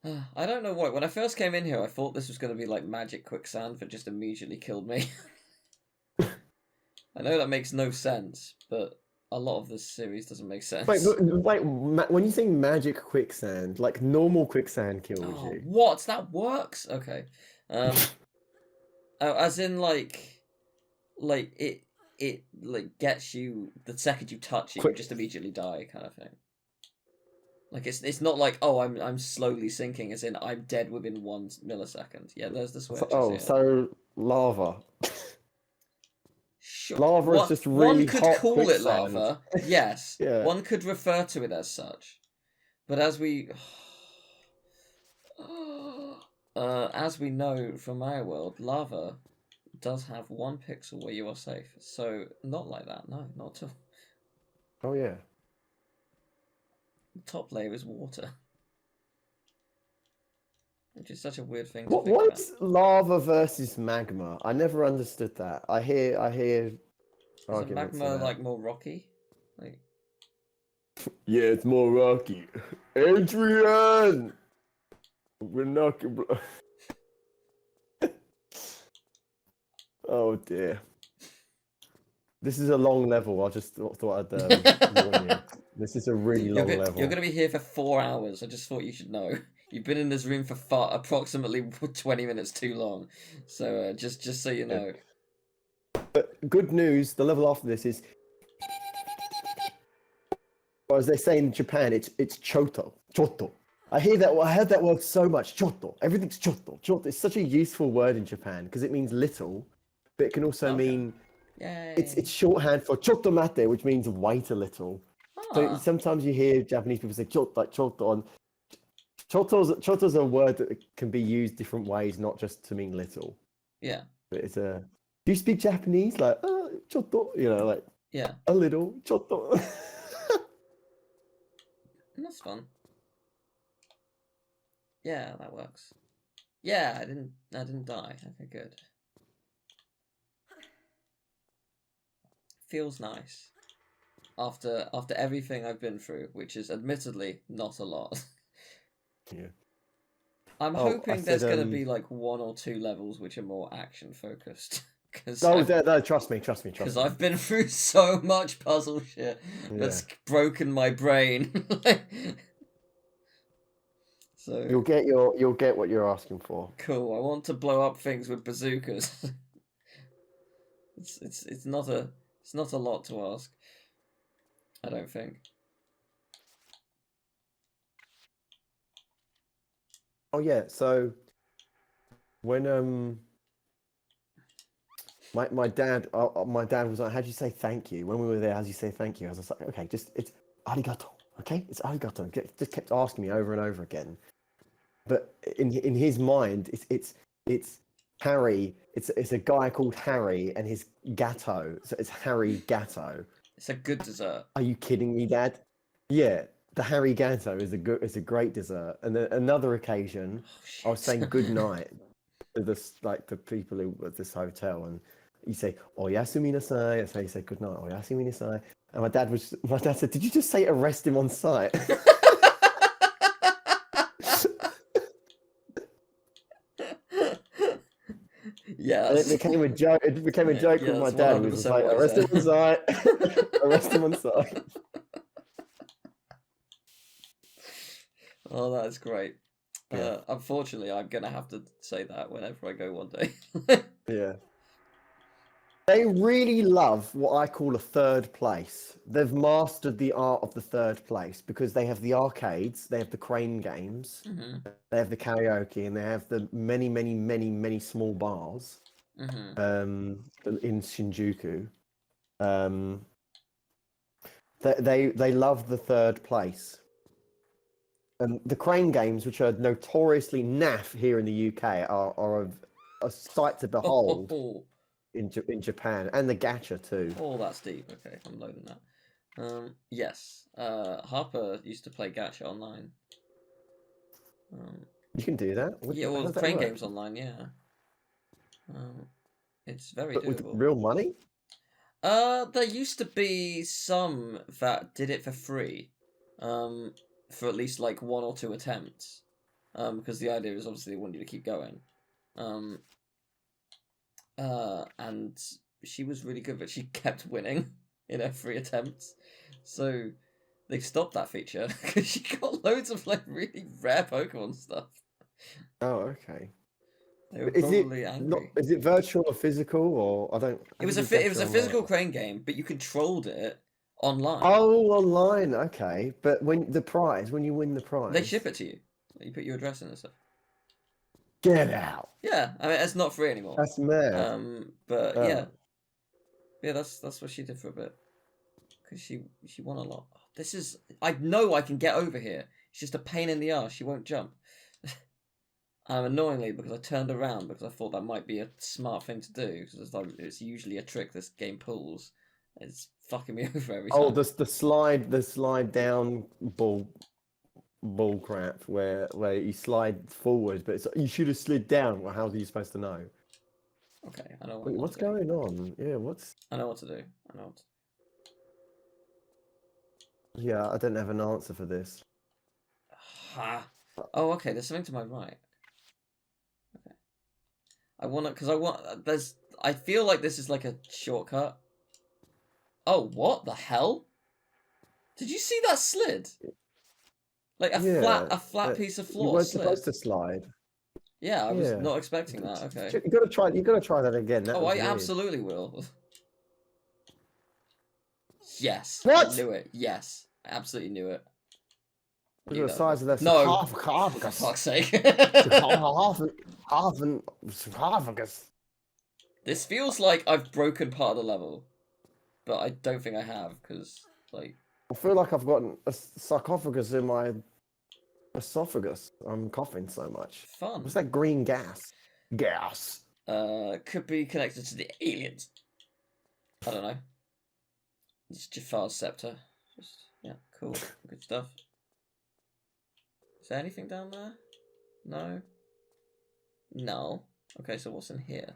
I don't know why. When I first came in here, I thought this was going to be like Magic Quicksand, but just immediately killed me. I know that makes no sense, but a lot of this series doesn't make Wait, sense. when you say magic quicksand, like normal quicksand kills Oh, you. what? That works? Okay. Oh, as in like it like gets you the second you touch it, you Quick. just immediately die, kind of thing. Like it's not like, oh, I'm slowly sinking, as in I'm dead within 1 millisecond. Yeah, there's the switch. I see Oh, it. so lava. Sure. Lava is One just one really could hot call it quicksand. lava. Yes. Yeah. One could refer to it as such. But as we know from our world, lava does have 1 pixel where you are safe. So not like that. No, not at all. Oh yeah. The top layer is water, which is such a weird thing to What think about. what's lava versus magma? I never understood that. I hear Isn't arguments for magma that. like more rocky? Like Yeah, it's more rocky. Adrian! We're not. Oh dear. This is a long level. I just thought I'd warn you. This is a really long you're level. gonna be here for 4 hours. I just thought you should know. You've been in this room for approximately 20 minutes too long. So just so you know. But good news, the level after this is, or as they say in Japan, it's choto. Choto. I heard that word so much. Choto. Everything's choto. Choto. It's such a useful word in Japan because it means little, but it can also Okay. mean Yay. it's shorthand for choto mate, which means wait a little. So Ah. sometimes you hear Japanese people say choto, like choto, and choto's a word that can be used different ways, not just to mean little. Yeah. But it's a. Do you speak Japanese? Like choto, like Yeah. a little choto. That's fun. Yeah, that works. Yeah, I didn't die. Okay, good. Feels nice. After everything I've been through, which is admittedly not a lot. Yeah. I'm Oh, I hoping said there's gonna be like 1 or 2 levels which are more action focused. Because No, no, trust me. I've been through so much puzzle shit Yeah. that's broken my brain. So You'll get what you're asking for. cool. I want to blow up things with bazookas. It's not a lot to ask. I don't think. Oh yeah, so when my dad was like, how do you say thank you? When we were there, how do you say thank you? I was just like, okay, it's arigato, okay? It's arigato. Just kept asking me over and over again. But in his mind, it's Harry. It's a guy called Harry and his gatto. So it's Harry Gatto. It's a good dessert. Are you kidding me, Dad? Yeah, the Harry Gatto is a great dessert. And then another occasion, I was saying good night to the people who at this hotel, and you say "Oyasumi nasai," that's how you say good night. "Oyasumi nasai," and my dad said, "Did you just say arrest him on sight?" And it Yes. became a joke. It became a joke Yeah, with my that's dad. He was just 100% like, what I "Arrest him on said. sight, arrest him on sight." Oh, that's great. Yeah, Unfortunately, I'm gonna have to say that whenever I go one day. yeah. They really love what I call a third place. They've mastered the art of the third place because they have the arcades, they have the crane games, Mhm. they have the karaoke, and they have the many, many, many, many small bars Mhm. in Shinjuku. Um, they love the third place. And the crane games, which are notoriously naff here in the UK, are a sight to behold Oh, in Japan, and the gacha too. oh, that's deep. Okay, I'm loading that. Yes. Harper used to play gacha online. You can do that. Yeah, How well, the does that crane work? games online. Yeah. Um, it's very But with doable. real money? There used to be some that did it for free, for at least like 1 or 2 attempts. because the idea is obviously they want you to keep going. And she was really good, but she kept winning in her 3 attempts. So they've stopped that feature because she got loads of like really rare Pokemon stuff. Oh, okay. They were Is probably it angry. is it virtual or physical, or I don't? It was a physical crane game, but you controlled it online. Oh, online. Okay, but when you win the prize, They ship it to you. You put your address in and stuff. Get out. Yeah, I mean it's not free anymore. That's mad. But Oh. yeah, that's what she did for a bit. Because she won a lot. I know I can get over here. It's just a pain in the ass. She won't jump. Annoyingly, because I turned around because I thought that might be a smart thing to do. Because it's usually a trick this game pulls. It's fucking me over every time. Oh, the slide down ball crap where you slide forward, but you should have slid down. Well, how are you supposed to know? Okay, I know. What's going on? Yeah, I know what to do. Yeah, I don't have an answer for this. Oh, okay. There's something to my right. Okay. I feel like this is like a shortcut. Oh, what the hell? Did you see that slid? Like a flat piece of floor. You weren't slid. supposed to slide. Yeah, I was not expecting that. Okay. You gotta try that again. That was weird. Absolutely will. Yes. What? I knew it. Yes. I absolutely knew it. Look at the size of that. No. For fuck's sake. Sarcophagus. This feels like I've broken part of the level. But I don't think I have, because, like... I feel like I've got a sarcophagus in my esophagus. I'm coughing so much. Fun. What's that green gas? Gas. Could be connected to the aliens. I don't know. It's Jafar's scepter. Yeah, cool. Good stuff. Is there anything down there? No? No. Okay, so what's in here?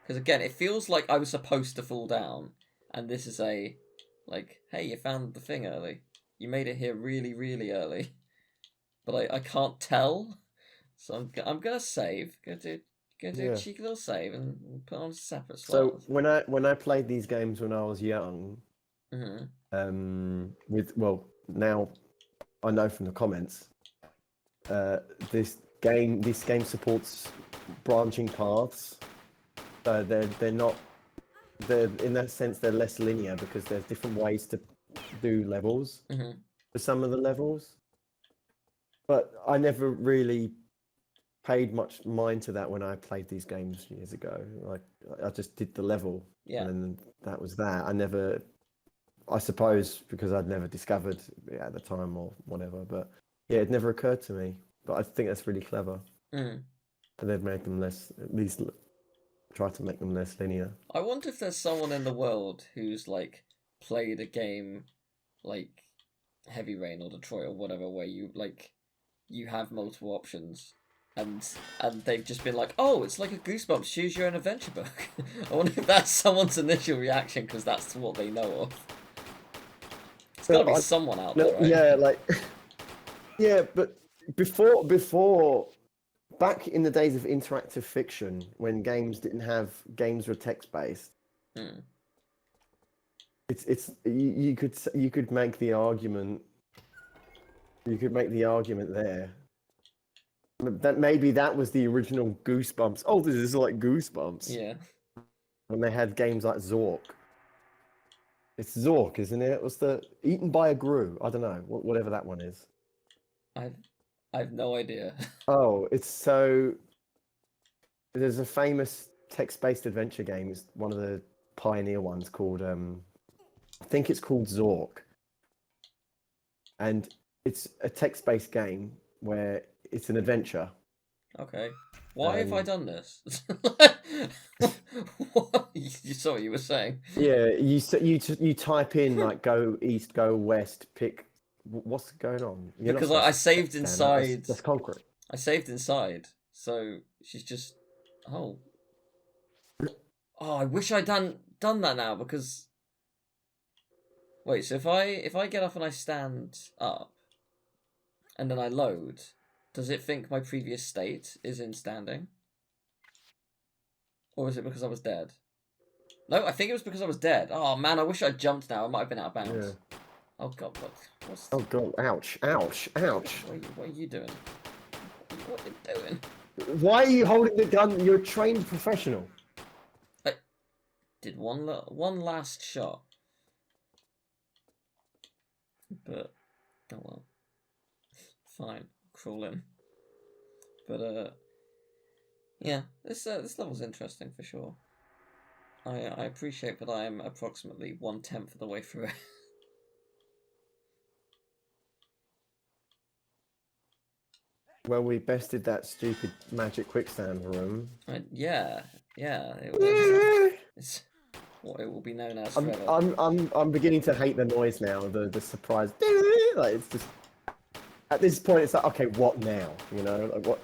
Because again, it feels like I was supposed to fall down. And this is like, hey, you found the thing early. You made it here really, really early. But I can't tell. So I'm gonna save. Gonna do a cheeky little save and put on a separate slot. So when I played these games when I was young, now I know from the comments, this game supports branching paths. So they're in that sense they're less linear because there's different ways to do levels for some of the levels. But I never really paid much mind to that when I played these games years ago. Like I just did the level, and that was that. I suppose because I'd never discovered it at the time or whatever. But yeah, it never occurred to me. But I think that's really clever. And they've made them try to make them less linear. I wonder if there's someone in the world who's like played a game like Heavy Rain or Detroit or whatever, where you have multiple options, and they've just been like, oh, it's like a Goosebumps, choose your own adventure book. I wonder if that's someone's initial reaction because that's what they know of. It's gotta be someone out there, right? Yeah, but before. Back in the days of interactive fiction, when games were text based, you could make the argument. You could make the argument there that maybe that was the original Goosebumps. Oh, this is like Goosebumps. Yeah. When they had games like Zork. It's Zork, isn't it? What's the Eaten by a Gru? I don't know. Whatever that one is. I have no idea. Oh, there's a famous text-based adventure game. It's one of the pioneer ones called, I think it's called Zork. And it's a text-based game where it's an adventure. Okay. Why have I done this? You saw what you were saying. Yeah, you type in like go east, go west, pick. What's going on? Because I saved inside. That's concrete. I saved inside, so she's just. Oh, I wish I'd done that now because. Wait, so if I get up and I stand up, and then I load, Does it think my previous state is in standing? Or is it because I was dead? No, I think it was because I was dead. Oh man, I wish I'd jumped now. I might have been out of bounds. Yeah. Oh god, what's... Oh god, ouch, ouch, ouch. What are you doing? What are you doing? Why are you holding the gun? You're a trained professional. I did one last shot. But, oh well. Fine, crawl in. But, yeah, this level's interesting for sure. I appreciate that I am approximately 1/10 of the way through it. Well, we bested that stupid magic quicksand room. Yeah. It's what it will be known as forever. I'm beginning to hate the noise now. The surprise. Like it's just at this point, it's like, okay, what now? You know, like what?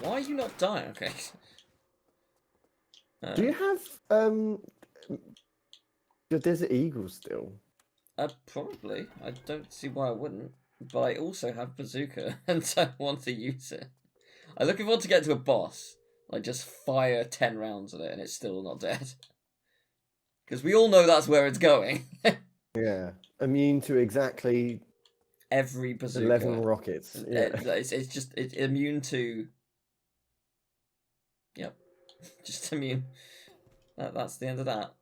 Why are you not dying? Okay. Do you have your Desert Eagle still? Probably. I don't see why I wouldn't. But I also have bazooka, and I want to use it. I'm looking forward to get to a boss. Like, just fire 10 rounds at it, and it's still not dead. Because we all know that's where it's going. Yeah. Immune to exactly... every bazooka. 11 rockets. Yeah. It's immune to... Yep. Just immune. That's the end of that.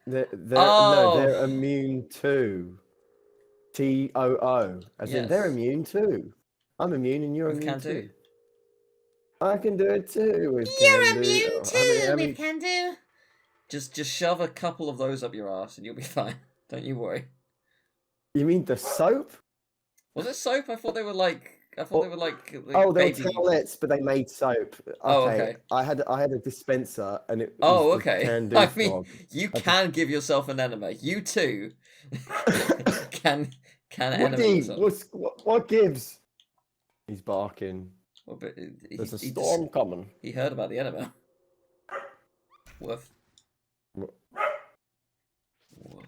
No, they're immune to... TOO. As in, they're immune too. I'm immune and you're immune too. I can do it too with You're immune too with can do. Just shove a couple of those up your ass and you'll be fine. Don't you worry. You mean the soap? Was it soap? I thought they were like... they were baby... towelettes, but they made soap. Okay. Oh, okay. I had a dispenser and it was okay. Can-do I mean, you can give yourself an enema. You too can enema yourself. What gives? He's barking. Well, but there's a storm coming. He heard about the enema. Woof.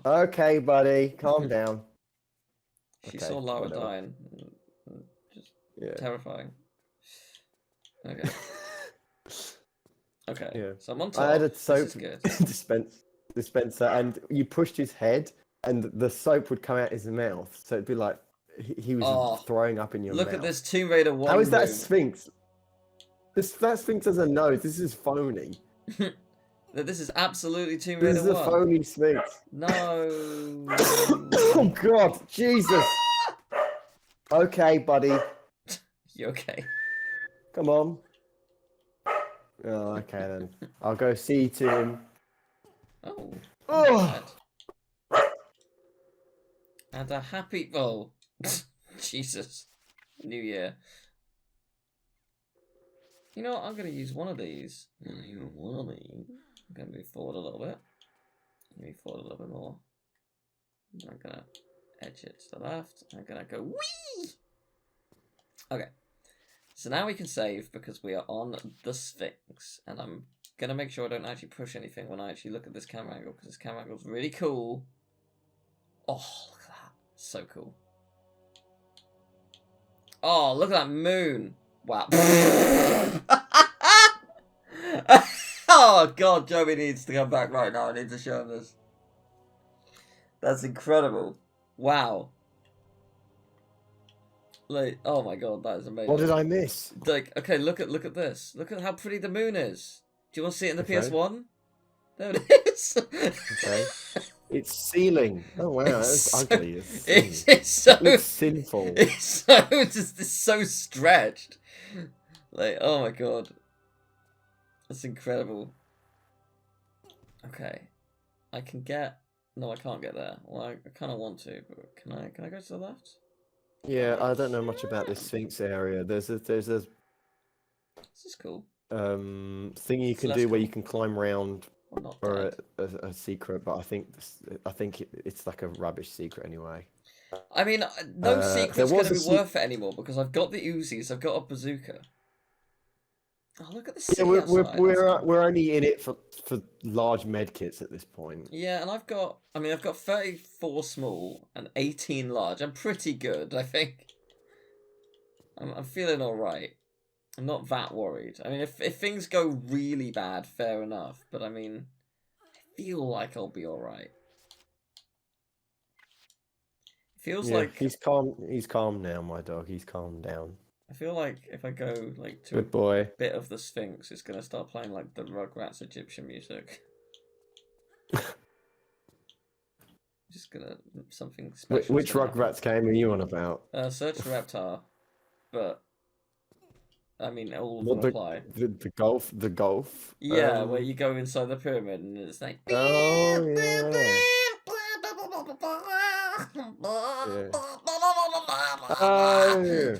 Okay, buddy, calm down. She saw Lara dying. Just terrifying. Okay. Okay. Yeah. So I'm on top. I had a soap dispenser, and you pushed his head, and the soap would come out his mouth. So it'd be like he was throwing up in your mouth. Look at this Tomb Raider 1. How is that Sphinx? That Sphinx has a nose. This is phony. This is absolutely Tomb Raider 1. This is a phony Sphinx. No. Oh God, Jesus. Okay, buddy. You okay? Come on. Oh, okay then. I'll go see to him. Oh. And a happy... Oh. Jesus. New Year. You know what? I'm going to use one of these. I'm going to move forward a little bit. Move forward a little bit more. I'm going to edge it to the left. I'm going to go whee! Okay. So now we can save because we are on the Sphinx. And I'm going to make sure I don't actually push anything when I actually look at this camera angle because this camera angle is really cool. Oh, look at that. So cool. Oh, look at that moon. Wow. Oh, God, Joey needs to come back right now. I need to show him this. That's incredible. Wow. Like, oh my God, that is amazing. What did I miss? Like, okay, look at this. Look at how pretty the moon is. Do you want to see it in the PS1? There it is. Okay. It's ceiling. Oh wow, that's ugly. It's so it looks sinful. It's so stretched. Like, oh my God. That's incredible. Okay. I can get... No, I can't get there. Well, I kind of want to, but can I go to the left? Yeah, I don't know much about this Sphinx area. There's a This is cool. Thing you can do where you can climb round for a secret, but I think it's like a rubbish secret anyway. I mean, no secret's going to be worth it anymore because I've got the Uzis, I've got a bazooka. Oh, look at the city outside. We're only in it for large medkits at this point. Yeah, and I've got 34 small and 18 large. I'm pretty good, I think. I'm feeling all right. I'm not that worried. I mean, if things go really bad, fair enough. But I mean, I feel like I'll be all right. Feels like he's calm. He's calm now, my dog. He's calmed down. I feel like if I go like to Good boy. a bit of the Sphinx, it's gonna start playing like the Rugrats Egyptian music. Just gonna something special. Which Rugrats game are you on about? Search for Reptar, but I mean all of them apply. The golf. Yeah, where you go inside the pyramid and it's like. Oh yeah. Oh.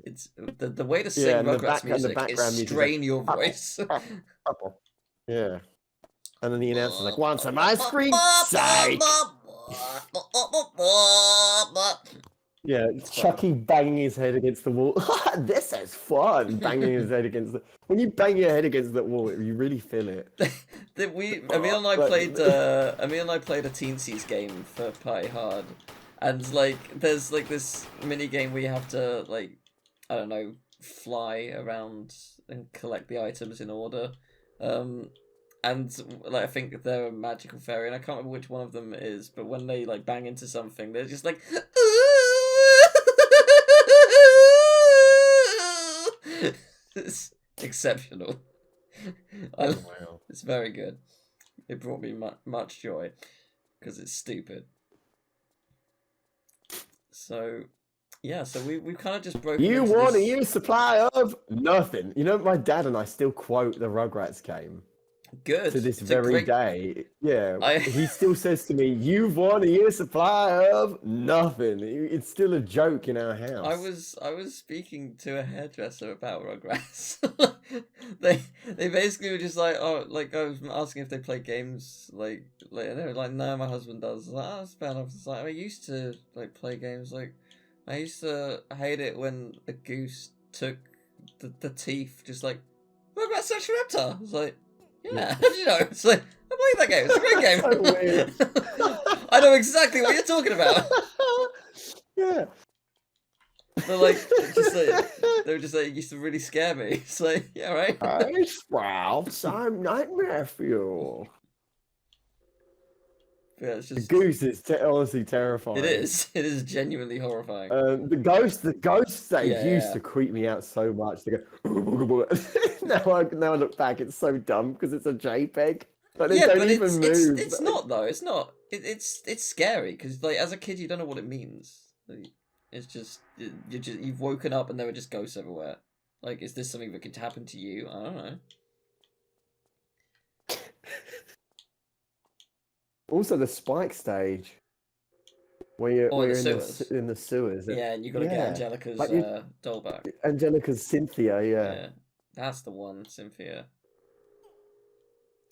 It's the way to sing Rugrats music is strain your voice. Yeah. And then the announcer's like, want some ice cream? Psych! Yeah, Chucky banging his head against the wall. This is fun! Banging his head against the... When you bang your head against that wall, you really feel it. Emil and I played a Teensies game for Party Hard. And, like, there's, like, this mini-game where you have to, like, I don't know, fly around and collect the items in order. And like I think they're a magical fairy, and I can't remember which one of them is, but when they like bang into something, they're just like it's exceptional. Wow. It's very good. It brought me much joy because it's stupid. So yeah, so we've kind of just broken. You want a year's supply of nothing. You know, my dad and I still quote the Rugrats game. Good. To this very day. Yeah. He still says to me, you've won a year's supply of nothing. It's still a joke in our house. I was speaking to a hairdresser about Rugrats. they basically were just like, oh, like I was asking if they play games, like and they were like, no, my husband does. I was like, oh, that's fair enough. It's like I used to like play games. Like I used to hate it when a goose took the teeth, just like Rugrats Search for Reptar. I was like. Yeah, how do you know? It's like, I played that game. It's a great game. So weird. I know exactly what you're talking about. Yeah. But like, they were just like, it used to really scare me. It's like, yeah, right. Hey, Sprouts, I'm nightmare fuel. Yeah, it's just... The goose is honestly terrifying. It is genuinely horrifying. The ghost stage used to creep me out so much. They go. now I look back, it's so dumb because it's a JPEG. But they don't even move. It's not though. It's not. It's scary because like as a kid you don't know what it means. Like, it's just you've woken up and there were just ghosts everywhere. Like, is this something that could happen to you? I don't know. Also, the spike stage, where you're in the sewers. Yeah, and you got to get Angelica's doll back. Angelica's Cynthia, yeah. That's the one, Cynthia.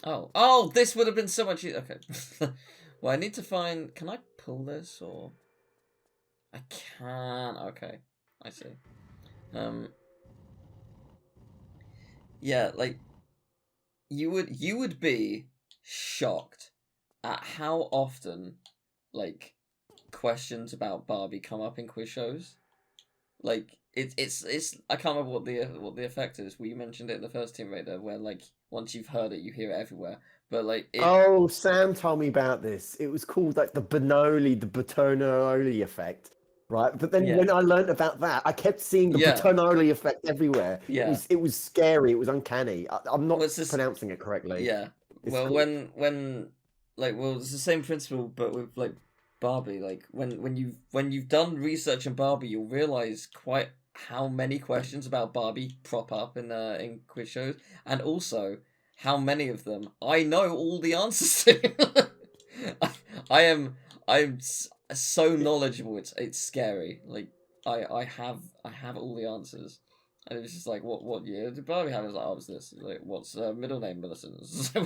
Oh, this would have been so much easier. Okay. Well, I need to find... Can I pull this, or... I can. Okay, I see. Yeah, like... You would be shocked at how often, like, questions about Barbie come up in quiz shows. Like, it's I can't remember what the effect is. We mentioned it in the first Tomb Raider, where like once you've heard it, you hear it everywhere. But like, oh, Sam told me about this. It was called like the Bernoulli effect, right? But then when I learned about that, I kept seeing the Bernoulli effect everywhere. Yeah, it was scary. It was uncanny. I'm not pronouncing it correctly. Yeah. Well, cool. when it's the same principle, but with like Barbie. Like when you've done research on Barbie, you'll realize quite how many questions about Barbie prop up in quiz shows, and also how many of them I know all the answers to. I'm so knowledgeable. It's scary. Like I have all the answers. And it was just like, what year did Barbie have? I was like, oh, it was this. Like, what's her middle name, Millicent? It's like,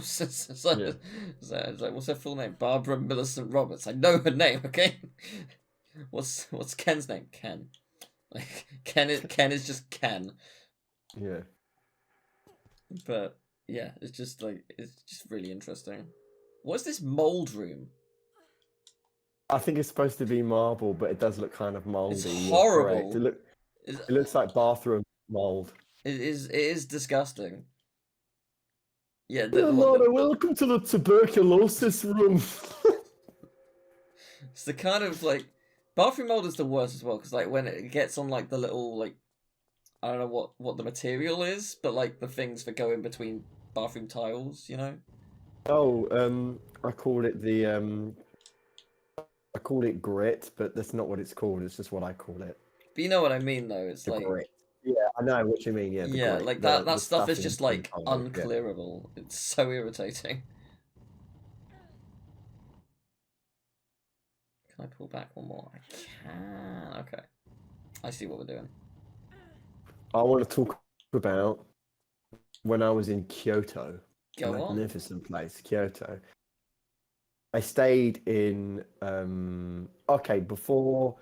what's her full name? Barbara Millicent Roberts. I know her name, okay? What's Ken's name? Ken. Like, Ken is just Ken. Yeah. But yeah, it's just really interesting. What's this mold room? I think it's supposed to be marble, but it does look kind of moldy. It's horrible. It It looks like bathroom mold. is disgusting. Yeah, Yeah, Lara, welcome to the tuberculosis room. it's the kind of like bathroom mold is the worst as well because like when it gets on like the little like I don't know what the material is, but like the things that go in between bathroom tiles, you know. Oh, I call it I call it grit, but that's not what it's called. It's just what I call it. But you know what I mean, though. It's The like grit. Yeah, I know what you mean. Yeah, the yeah, grit. like that The stuff is stuff in just between like tiles. Yeah. unclearable. It's so irritating. Can I pull back one more? I can. Okay, I see what we're doing. I want to talk about when I was in Kyoto. Go on. Magnificent place, Kyoto. I stayed in before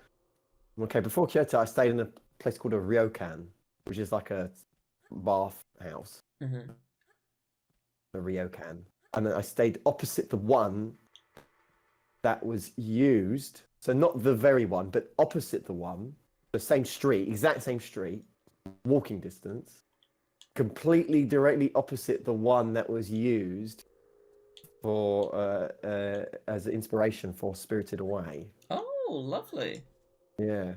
Kyoto I stayed in a place called a ryokan, which is like a bath house. Mm-hmm. A ryokan. And then I stayed opposite the one that was used, so not the very one, but opposite the one, the same street, exact same street, walking distance, completely directly opposite the one that was used for as an inspiration for Spirited Away. Oh, lovely. Yeah.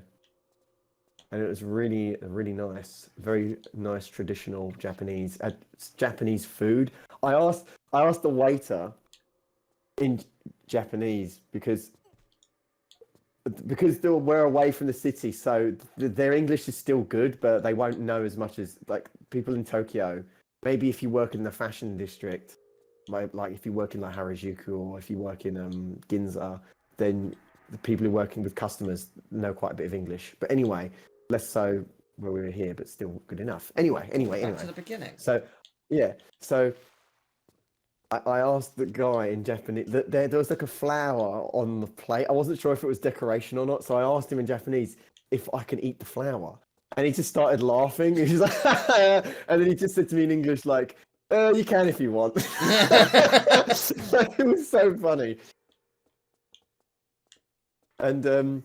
And it was really, really nice. Very nice traditional Japanese food. I asked the waiter in Japanese because we're away from the city, so their English is still good, but they won't know as much as like people in Tokyo. Maybe if you work in the fashion district, like if you work in like Harajuku or if you work in Ginza, then the people who are working with customers know quite a bit of English. But anyway, less so where we were here, but still good enough. Anyway. Back to the beginning. So, yeah. So I asked the guy in Japanese that there was like a flower on the plate. I wasn't sure if it was decoration or not, so I asked him in Japanese if I can eat the flower, and he just started laughing. He's like, and then he just said to me in English like, "You can if you want." It was so funny. And so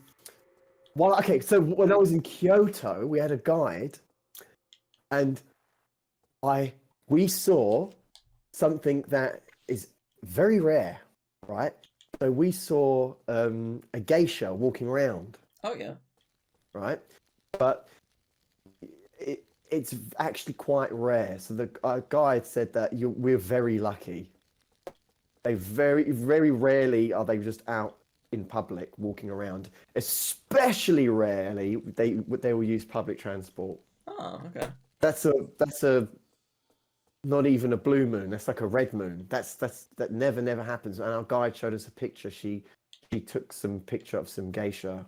when I was in Kyoto, we had a guide, and we saw something that is very rare, right? So we saw a geisha walking around. Oh yeah. Right, but it's actually quite rare. So the guide said that we're very lucky. They very, very rarely are they just out in public walking around. Especially rarely they will use public transport. Oh, okay. That's a not even a blue moon. That's like a red moon. That never happens. And our guide showed us a picture. She took some picture of some geisha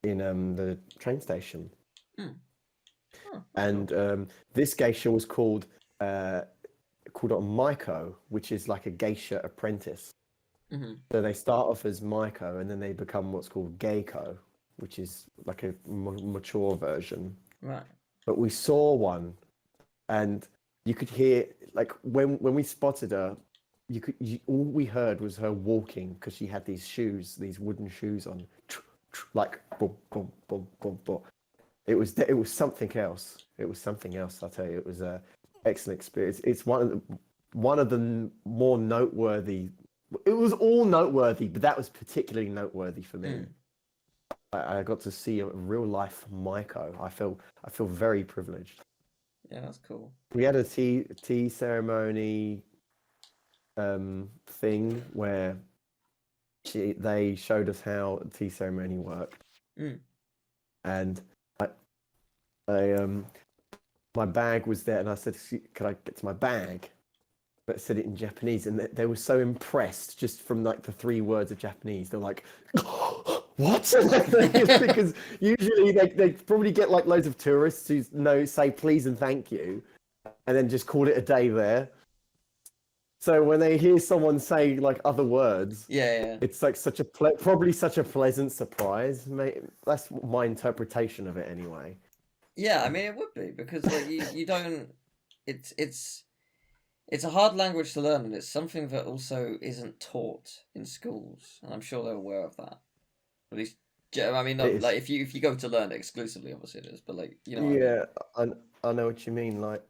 in the train station. Mm. Oh, and this geisha was called a Maiko, which is like a geisha apprentice. Mm-hmm. So they start off as Maiko, and then they become what's called Geiko, which is like a mature version. Right. But we saw one, and you could hear like when we spotted her, all we heard was her walking because she had these wooden shoes on, like boom, boom, boom, boom, boom. It was something else. It was something else. I'll tell you, it was an excellent experience. It's one of the more noteworthy. It was all noteworthy, but that was particularly noteworthy for me. Mm. I got to see a real life Maiko. I feel very privileged. Yeah, that's cool. We had a tea ceremony thing where they showed us how a tea ceremony worked. Mm. And my bag was there, and I said, "Could I get to my bag?" But I said it in Japanese, and they were so impressed just from like the 3 words of Japanese. They're like, "What?" Because usually they probably get like loads of tourists who say please and thank you, and then just call it a day there. So when they hear someone say like other words, yeah, it's like probably such a pleasant surprise. That's my interpretation of it anyway. Yeah, I mean it would be because like you don't. It's a hard language to learn, and it's something that also isn't taught in schools, and I'm sure they're aware of that. At least I mean, It not is. like if you go to learn it exclusively, obviously it is, but like you know what I mean. Yeah, I know what you mean. Like,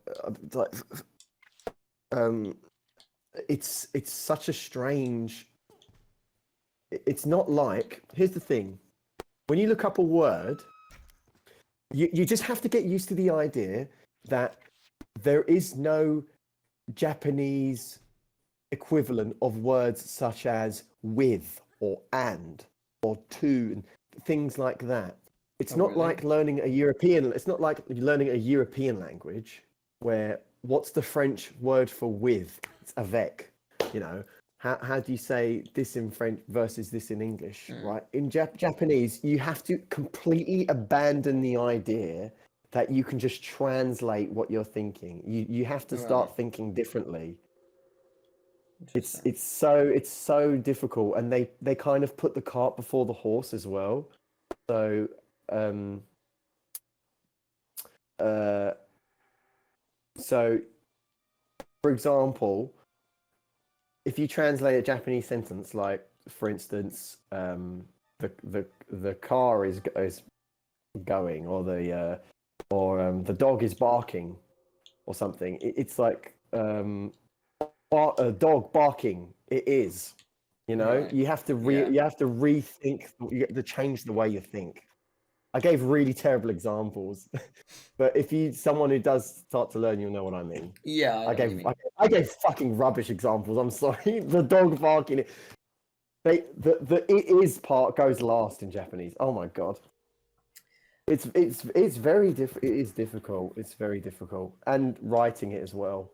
um, it's such a strange. It's not like. Here's the thing: when you look up a word, you just have to get used to the idea that there is no Japanese equivalent of words such as with or and or to and things like that. It's Oh, not really? like learning a European. It's not like learning a European language where what's the French word for with? It's avec. You know, how do you say this in French versus this in English? Right? In Japanese, you have to completely abandon the idea that you can just translate what you're thinking. You have to start Right. thinking differently. Interesting. It's so difficult, and they kind of put the cart before the horse as well. So um uh so for example, if you translate a Japanese sentence, like for instance, the car is going, or the dog is barking, or something. It's like a dog barking. It is. You know, Right. you have to Yeah. you have to rethink. You have to change the way you think. I gave really terrible examples, but if you someone who does start to learn, you'll know what I mean. Yeah, I know what you mean. I gave fucking rubbish examples. I'm sorry. The dog barking. The it is part goes last in Japanese. Oh my god. It's very it is difficult. It's very difficult, and writing it as well,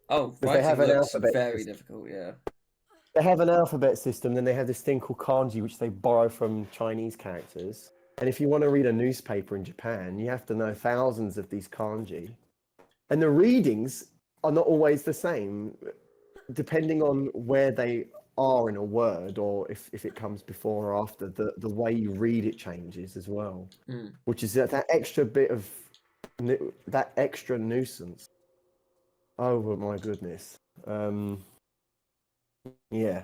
Oh, because they have writing an looks alphabet very system. difficult. Yeah. They have an alphabet system. Then they have this thing called kanji, which they borrow from Chinese characters. And if you want to read a newspaper in Japan, you have to know thousands of these kanji. And the readings are not always the same, depending on where they are in a word, or if it comes before or after. The way you read it changes as well, which is that extra bit of that extra nuisance. Oh my goodness. Yeah.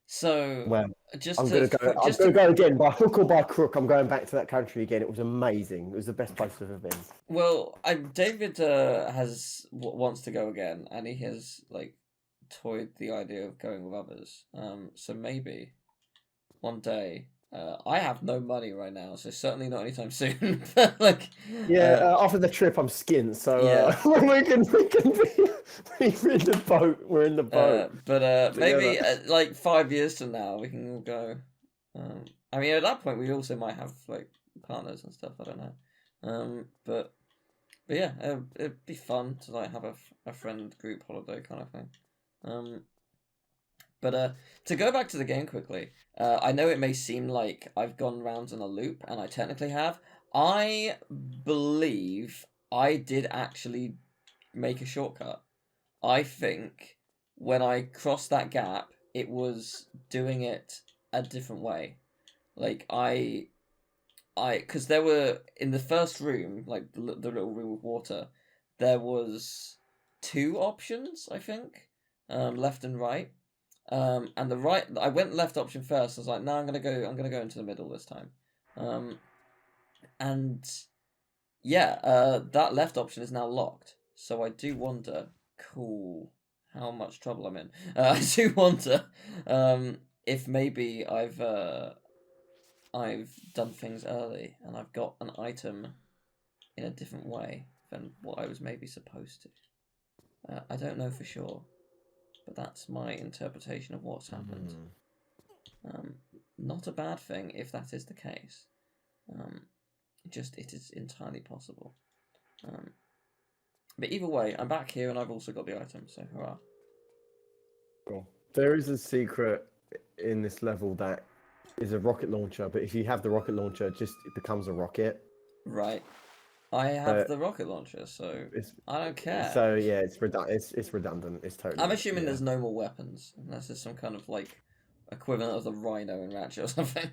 So Well, just I'm to gonna go. I'm just gonna to go again by hook or by crook. I'm going back to that country again. It was amazing. It was the best place I've ever been. well, David has wants to go again, and he has like toyed the idea of going with others. So maybe one day. I have no money right now, so certainly not anytime soon. But like, Yeah, after the trip, I'm skint, so yeah. we can be we're in the boat. We're in the boat But together. maybe like 5 years from now we can all go. I mean, at that point we also might have like partners and stuff. I don't know. But yeah, it'd be fun to like have a friend group holiday kind of thing. But to go back to the game quickly, I know it may seem like I've gone round in a loop, and I technically have. I believe I did actually make a shortcut. I think when I crossed that gap, it was doing it a different way. Like because there were in the first room, like the little room with water, there was two options, I think, left and right. And the right, I went left option first. I was like, no, I'm gonna go into the middle this time. And yeah, that left option is now locked. So I do wonder, cool, how much trouble I'm in. I do wonder, if maybe I've done things early and I've got an item in a different way than what I was maybe supposed to. I don't know for sure, but that's my interpretation of what's happened. Not a bad thing if that is the case. Just it is entirely possible. But either way, I'm back here and I've also got the item, so hurrah. Cool. There is a secret in this level that is a rocket launcher, but if you have the rocket launcher, it becomes a rocket. Right. I have the rocket launcher, so I don't care. So yeah, it's redundant. It's totally. I'm assuming yeah. there's no more weapons, unless there's some kind of like equivalent of the Rhino in Ratchet or something.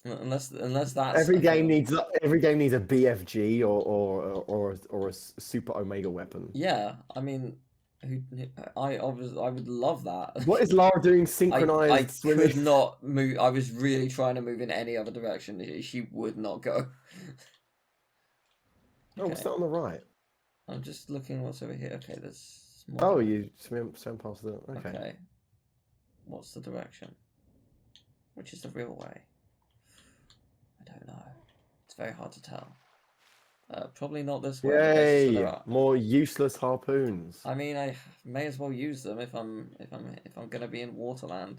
Unless that's every game needs a BFG or a super Omega weapon. Yeah, I mean, I would love that. What is Lara doing I synchronized swimming? could not move. I was really trying to move in any other direction. She would not go. Oh, what's that on the right? I'm just looking what's over here. Okay, there's more. Oh, you swim past the. Okay. What's the direction? Which is the real way? I don't know. It's very hard to tell. Probably not this way. Okay, so Yay! More useless harpoons. I mean, I may as well use them if I'm gonna be in Waterland.